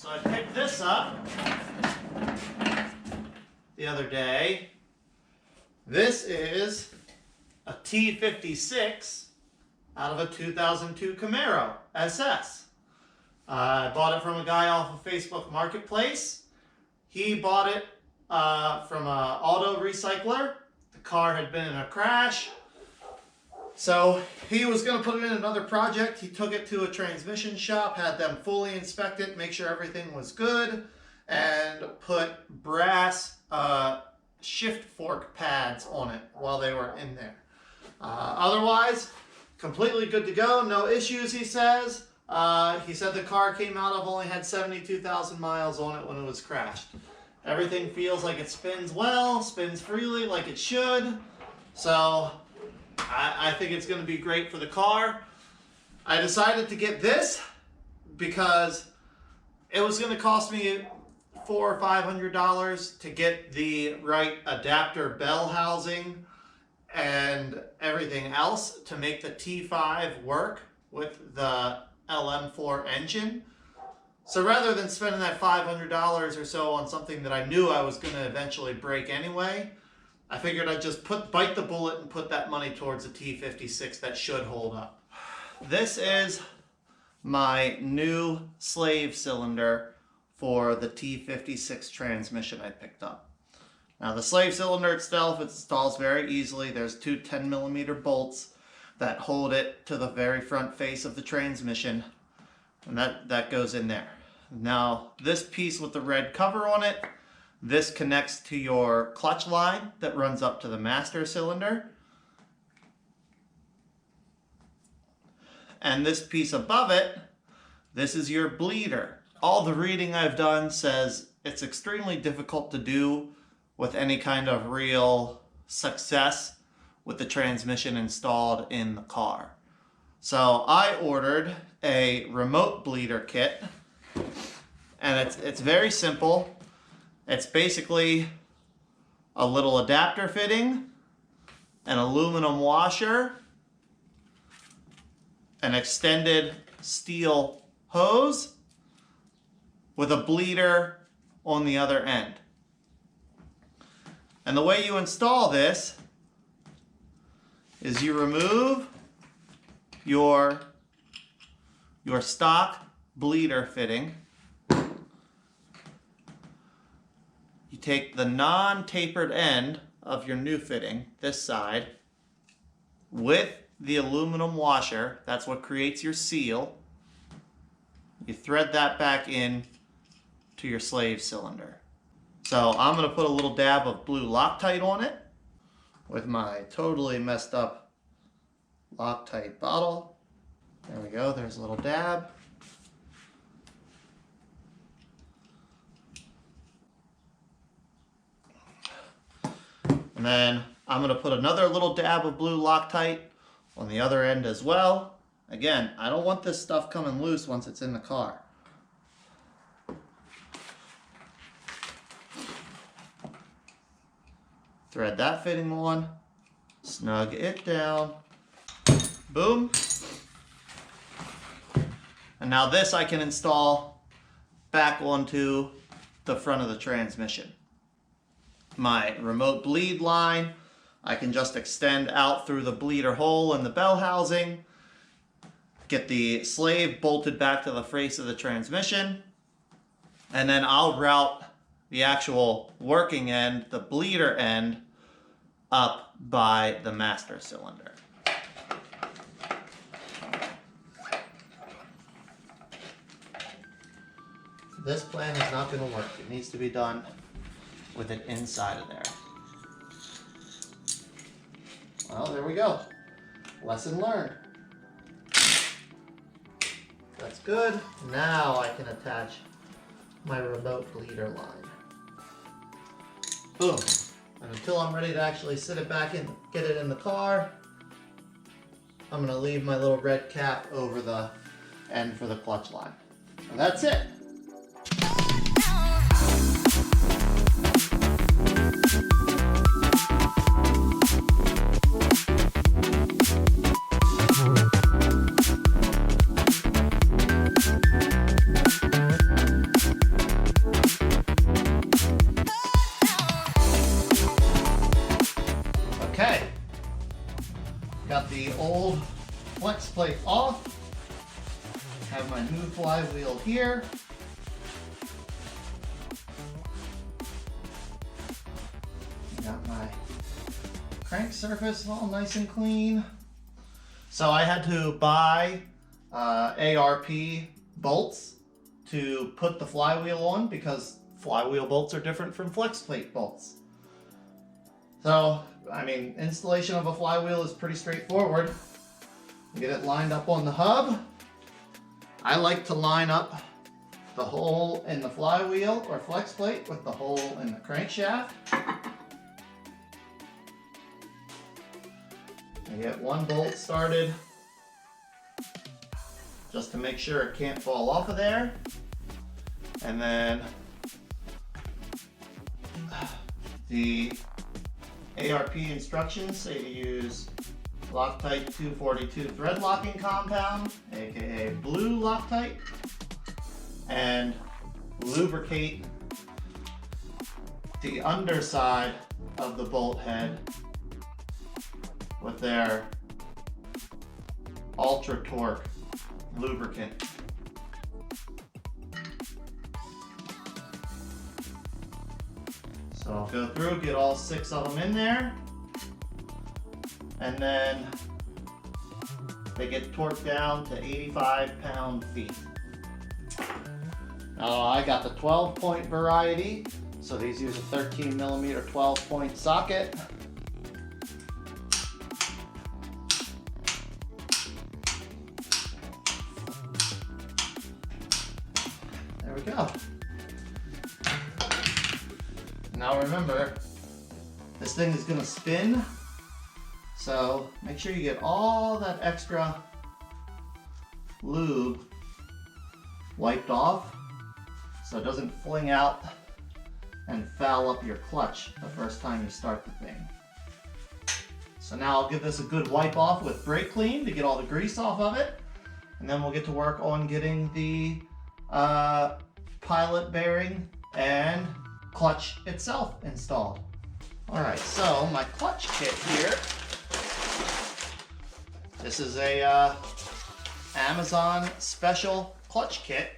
So I picked this up the other day. This is a T56 out of a 2002 Camaro SS. I bought it from a guy off of Facebook Marketplace. He bought it from an auto recycler. The car had been in a crash. So he was going to put it in another project. He took it to a transmission shop, had them fully inspect it, make sure everything was good, and put brass shift fork pads on it while they were in there. Otherwise, completely good to go, no issues, he says. He said the car came out of only had 72,000 miles on it when it was crashed. Everything feels like it spins well, spins freely like it should. So I think it's going to be great for the car. I decided to get this because it was going to cost me $400 or $500 to get the right adapter bell housing and everything else to make the T5 work with the LM4 engine. So rather than spending that $500 or so on something that I knew I was going to eventually break anyway, I figured I'd just bite the bullet and put that money towards a T56 that should hold up. This is my new slave cylinder for the T56 transmission I picked up. Now the slave cylinder itself, it installs very easily. There's two 10mm bolts that hold it to the very front face of the transmission, and that goes in there. Now this piece with the red cover on it, this connects to your clutch line that runs up to the master cylinder. And this piece above it, this is your bleeder. All the reading I've done says it's extremely difficult to do with any kind of real success with the transmission installed in the car. So I ordered a remote bleeder kit, and it's very simple. It's basically a little adapter fitting, an aluminum washer, an extended steel hose with a bleeder on the other end. And the way you install this is you remove your stock bleeder fitting. You take the non-tapered end of your new fitting, this side, with the aluminum washer. That's what creates your seal. You thread that back in to your slave cylinder. So I'm going to put a little dab of blue Loctite on it with my totally messed up Loctite bottle. There we go, there's a little dab. And then I'm going to put another little dab of blue Loctite on the other end as well. Again, I don't want this stuff coming loose once it's in the car. Thread that fitting on, snug it down, boom. And now this I can install back onto the front of the transmission. My remote bleed line, I can just extend out through the bleeder hole in the bell housing, get the slave bolted back to the face of the transmission, and then I'll route the actual working end, the bleeder end, up by the master cylinder. This plan is not going to work. It needs to be done with it inside of there. Well, there we go. Lesson learned. That's good. Now I can attach my remote bleeder line. Boom. And until I'm ready to actually sit it back in, get it in the car, I'm going to leave my little red cap over the end for the clutch line. And that's it. plate off. Have my new flywheel here. Got my crank surface all nice and clean. So I had to buy ARP bolts to put the flywheel on because flywheel bolts are different from flex plate bolts. So, I mean, installation of a flywheel is pretty straightforward. You get it lined up on the hub. I like to line up the hole in the flywheel or flex plate with the hole in the crankshaft. I get one bolt started just to make sure it can't fall off of there. And then the ARP instructions say to use Loctite 242 thread locking compound, aka blue Loctite, and lubricate the underside of the bolt head with their ultra torque lubricant. So I'll go through, get all 6 of them in there, and then they get torqued down to 85 pound-feet. Now I got the 12-point variety, so these use a 13mm 12-point socket. There we go. Now remember, this thing is going to spin, so make sure you get all that extra lube wiped off so it doesn't fling out and foul up your clutch the first time you start the thing. So now I'll give this a good wipe off with brake clean to get all the grease off of it, and then we'll get to work on getting the pilot bearing and clutch itself installed. All right, so my clutch kit here. This is a Amazon special clutch kit.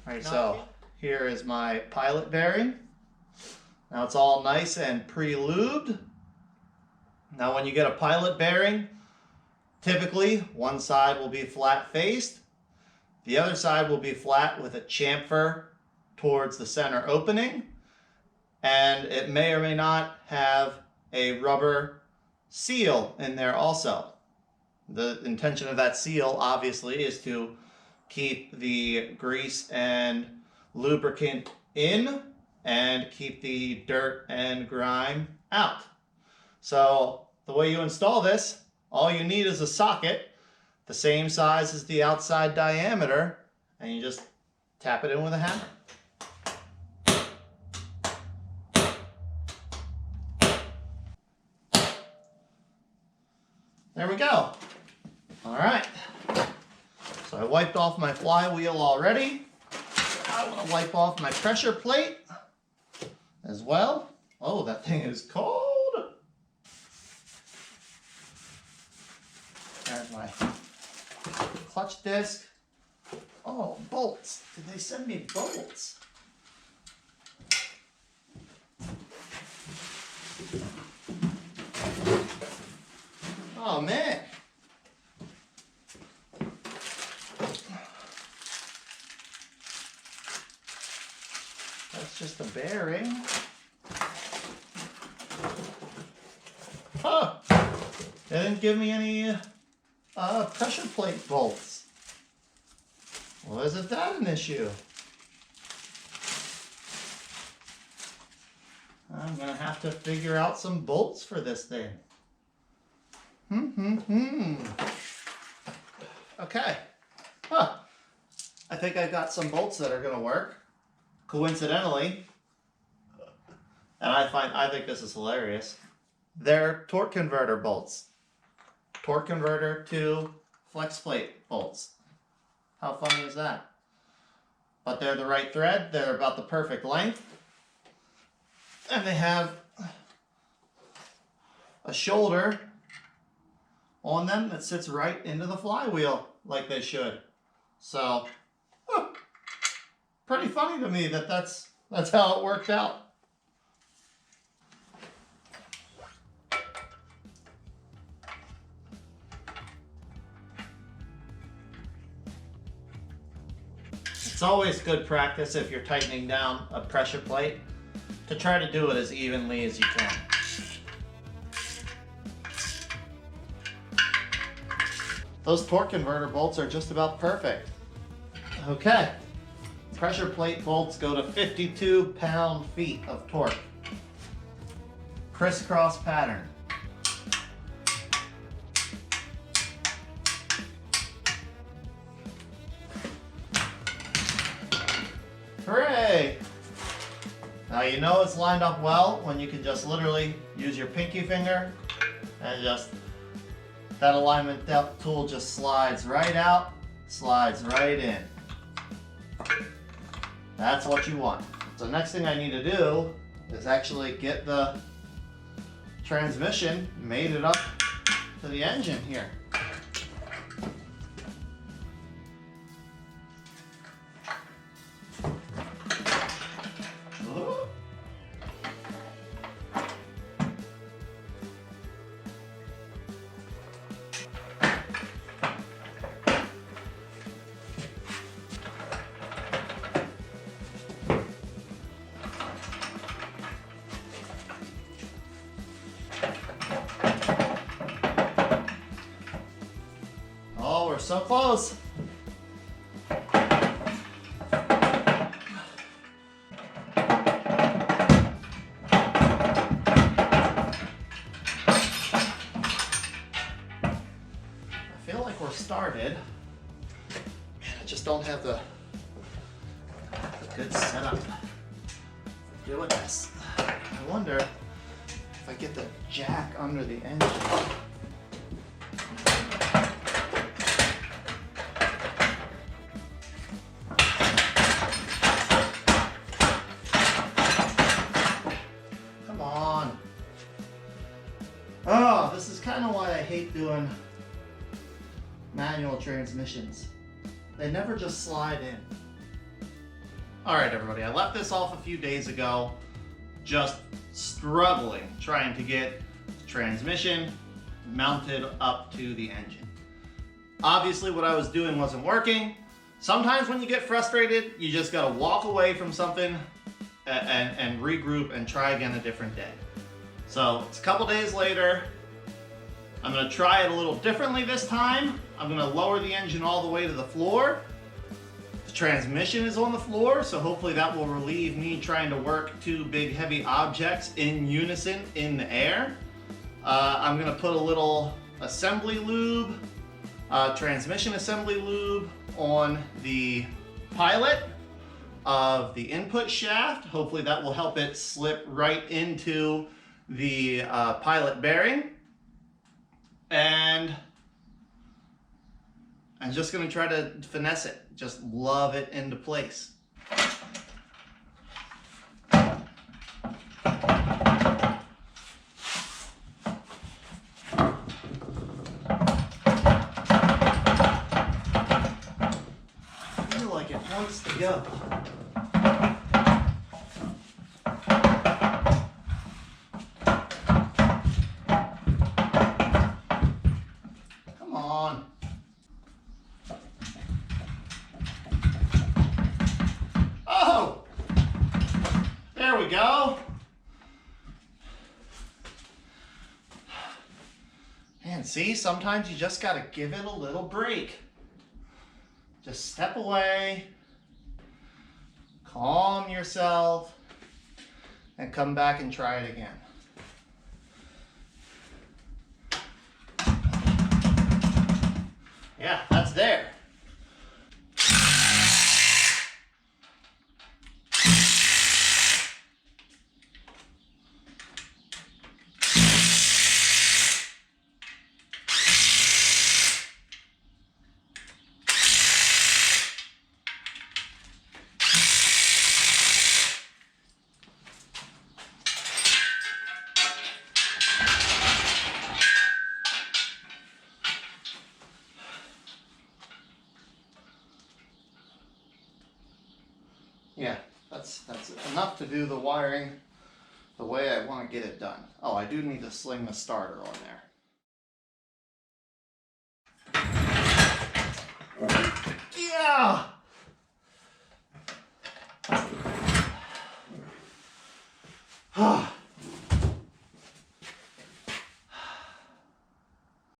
All right, so here is my pilot bearing. Now it's all nice and pre-lubed. Now when you get a pilot bearing, typically one side will be flat faced. The other side will be flat with a chamfer towards the center opening. And it may or may not have a rubber seal in there also. The intention of that seal obviously is to keep the grease and lubricant in and keep the dirt and grime out. So the way you install this, all you need is a socket the same size as the outside diameter, and you just tap it in with a hammer. There we go. All right. So I wiped off my flywheel already. I want to wipe off my pressure plate as well. Oh, that thing is cold. There's my clutch disc. Oh, bolts. Did they send me bolts? Oh man. That's just a bearing. Oh, they didn't give me any pressure plate bolts. Well, isn't that an issue? I'm gonna have to figure out some bolts for this thing. Okay. Huh. I think I got some bolts that are going to work. Coincidentally, and I think this is hilarious. They're torque converter bolts. Torque converter to flex plate bolts. How funny is that? But they're the right thread. They're about the perfect length. And they have a shoulder on them that sits right into the flywheel like they should. So, pretty funny to me that that's how it worked out. It's always good practice if you're tightening down a pressure plate to try to do it as evenly as you can. Those torque converter bolts are just about perfect. Okay, pressure plate bolts go to 52 pound-feet of torque. Crisscross pattern. Hooray! Now you know it's lined up well when you can just literally use your pinky finger and just, that alignment tool just slides right out, slides right in. That's what you want. So next thing I need to do is actually get the transmission mated up to the engine here. Oh, we're so close. I feel like we're started. Man, I just don't have the good setup for doing this. I wonder if I get the jack under the engine. Oh, this is kind of why I hate doing manual transmissions. They never just slide in. All right, everybody, I left this off a few days ago, just struggling trying to get the transmission mounted up to the engine. Obviously, what I was doing wasn't working. Sometimes when you get frustrated, you just gotta walk away from something and regroup and try again a different day. So it's a couple days later. I'm gonna try it a little differently this time. I'm gonna lower the engine all the way to the floor. The transmission is on the floor, so hopefully that will relieve me trying to work two big heavy objects in unison in the air. I'm gonna put a little assembly lube, transmission assembly lube on the pilot of the input shaft. Hopefully that will help it slip right into the pilot bearing, and I'm just going to try to finesse it, just love it into place. I feel like it wants to go. There we go. And see, sometimes you just gotta give it a little break. Just step away, calm yourself, and come back and try it again. Yeah, that's there. Yeah, that's enough to do the wiring the way I want to get it done. Oh, I do need to sling the starter on there. Yeah!